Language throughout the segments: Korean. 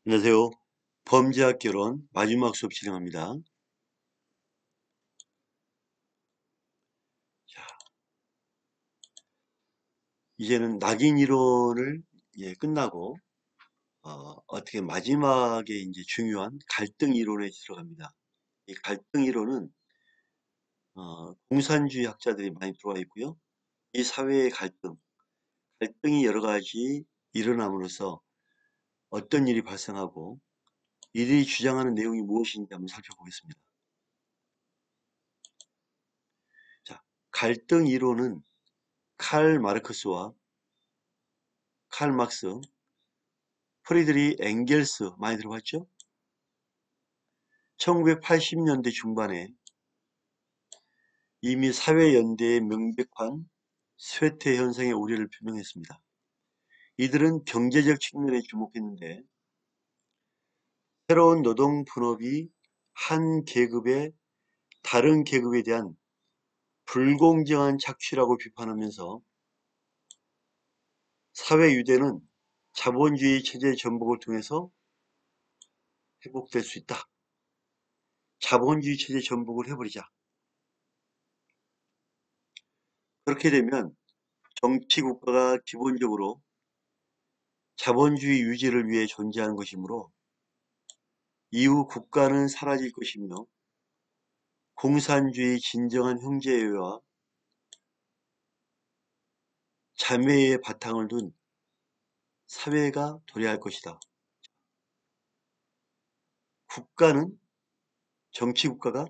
안녕하세요. 범죄학 개론 마지막 수업 진행합니다. 자, 이제는 낙인 이론을 끝나고 어떻게 마지막에 이제 중요한 갈등 이론에 들어갑니다. 이 갈등 이론은 공산주의 학자들이 많이 들어와 있고요. 이 사회의 갈등이 여러 가지 일어남으로써 어떤 일이 발생하고 이들이 주장하는 내용이 무엇인지 한번 살펴보겠습니다. 자, 갈등 이론은 칼 마르크스와 칼 막스, 프리드리 엥겔스 많이 들어봤죠? 1980년대 중반에 이미 사회연대의 명백한 쇠퇴 현상의 우려를 표명했습니다. 이들은 경제적 측면에 주목했는데 새로운 노동 분업이 한 계급의 다른 계급에 대한 불공정한 착취라고 비판하면서 사회 유대는 자본주의 체제 전복을 통해서 회복될 수 있다. 자본주의 체제 전복을 해버리자. 그렇게 되면 정치 국가가 기본적으로 자본주의 유지를 위해 존재하는 것이므로 이후 국가는 사라질 것이며 공산주의 진정한 형제애와 자매의 바탕을 둔 사회가 도래할 것이다. 국가는 정치 국가가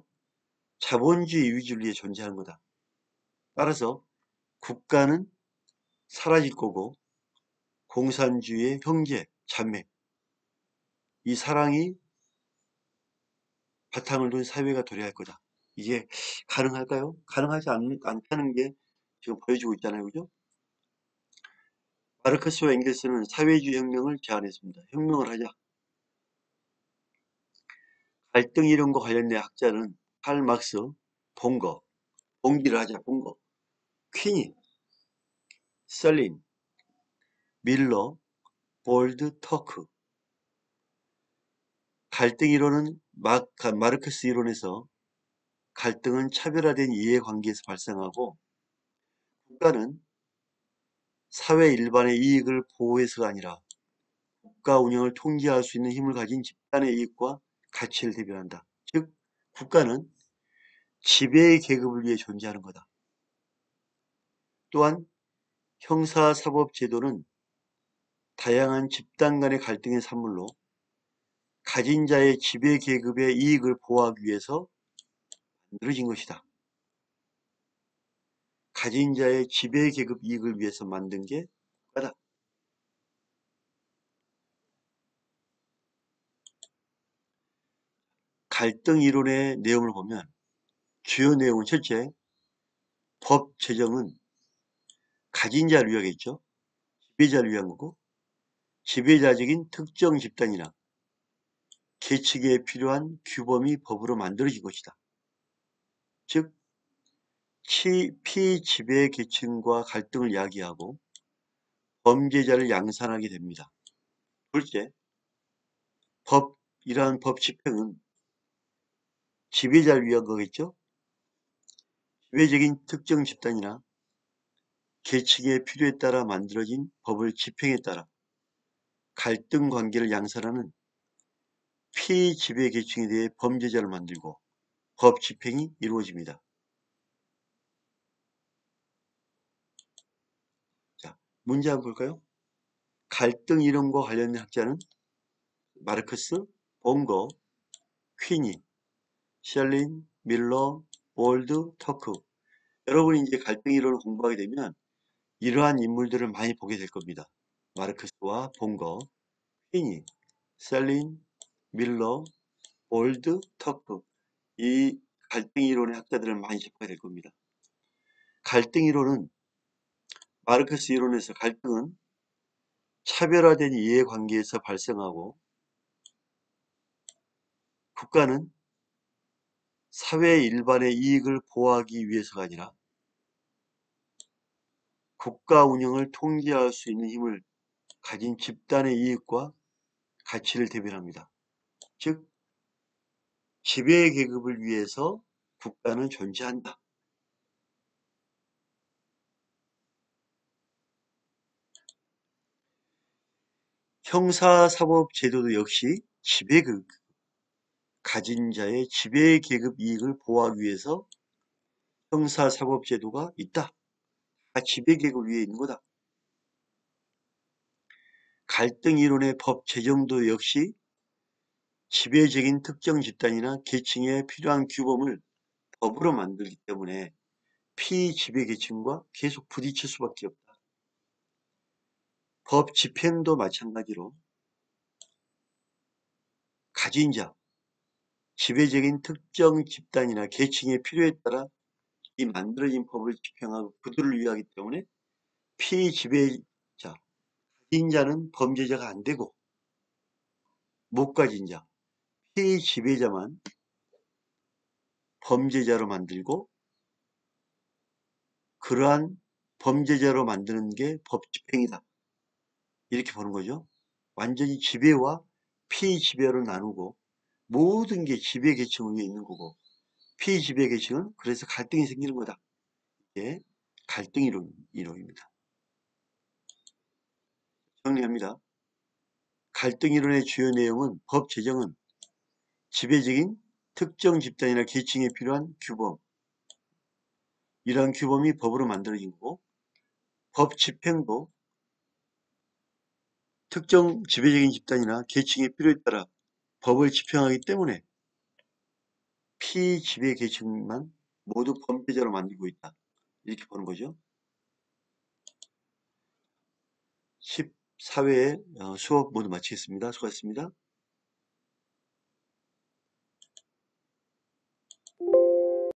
자본주의 유지를 위해 존재하는 거다. 따라서 국가는 사라질 거고 공산주의의 형제, 자매, 이 사랑이 바탕을 둔 사회가 도래할 거다. 이게 가능할까요? 가능하지 않다는 게 지금 보여주고 있잖아요. 그죠? 마르크스와 엥겔스는 사회주의 혁명을 제안했습니다. 혁명을 하자. 갈등 이론과 관련된 학자는 칼 막스, 봉거, 봉기를 하자, 봉거, 퀸이, 셀린, 밀러, 볼드, 터크. 갈등 이론은 마르크스 이론에서 갈등은 차별화된 이해관계에서 발생하고 국가는 사회 일반의 이익을 보호해서가 아니라 국가 운영을 통제할 수 있는 힘을 가진 집단의 이익과 가치를 대변한다. 즉, 국가는 지배 계급을 위해 존재하는 거다. 또한 형사사법제도는 다양한 집단 간의 갈등의 산물로 가진 자의 지배 계급의 이익을 보호하기 위해서 만들어진 것이다. 가진 자의 지배 계급 이익을 위해서 만든 게 국가다. 갈등 이론의 내용을 보면 주요 내용은 첫째, 법 제정은 가진 자를 위하겠죠. 지배자를 위한 거고 지배자적인 특정 집단이나 계층에 필요한 규범이 법으로 만들어진 것이다. 즉 피지배 계층과 갈등을 야기하고 범죄자를 양산하게 됩니다. 둘째, 이러한 법 집행은 지배자를 위한 거겠죠. 지배적인 특정 집단이나 계층의 필요에 따라 만들어진 법을 집행에 따라 갈등 관계를 양산하는 피지배 계층에 대해 범죄자를 만들고 법 집행이 이루어집니다. 자, 문제 한번 볼까요? 갈등 이론과 관련된 학자는 마르크스, 봉거, 퀴니, 셜린, 밀러, 볼드, 터크. 여러분이 이제 갈등 이론을 공부하게 되면 이러한 인물들을 많이 보게 될 겁니다. 마르크스와 봉거, 퀴니, 셜린, 밀러, 볼드, 터크. 이 갈등 이론의 학자들을 많이 접하게 될 겁니다. 갈등 이론은 마르크스 이론에서 갈등은 차별화된 이해관계에서 발생하고 국가는 사회 일반의 이익을 보호하기 위해서가 아니라 국가 운영을 통제할 수 있는 힘을 가진 집단의 이익과 가치를 대변합니다. 즉, 지배 계급을 위해서 국가는 존재한다. 형사사법제도도 역시 지배계급, 가진 자의 지배계급 이익을 보호하기 위해서 형사사법제도가 있다. 다 지배계급을 위해 있는 거다. 갈등 이론의 법 제정도 역시 지배적인 특정 집단이나 계층에 필요한 규범을 법으로 만들기 때문에 피지배 계층과 계속 부딪힐 수밖에 없다. 법 집행도 마찬가지로 가진 자, 지배적인 특정 집단이나 계층의 필요에 따라 이 만들어진 법을 집행하고 그들을 위하기 때문에 피지배자, 가진 자는 범죄자가 안 되고 못 가진 자, 피지배자만 범죄자로 만들고 그러한 범죄자로 만드는 게 법 집행이다. 이렇게 보는 거죠. 완전히 지배와 피지배로 나누고 모든 게 지배 계층 위에 있는 거고 피지배 계층은 그래서 갈등이 생기는 거다. 이게 갈등 이론입니다. 정리합니다. 갈등 이론의 주요 내용은 법 제정은 지배적인 특정 집단이나 계층에 필요한 규범, 이러한 규범이 법으로 만들어진 거고 법 집행도 특정 지배적인 집단이나 계층의 필요에 따라 법을 집행하기 때문에 피지배 계층만 모두 범죄자로 만들고 있다. 이렇게 보는 거죠. 14회 수업 모두 마치겠습니다. 수고하셨습니다.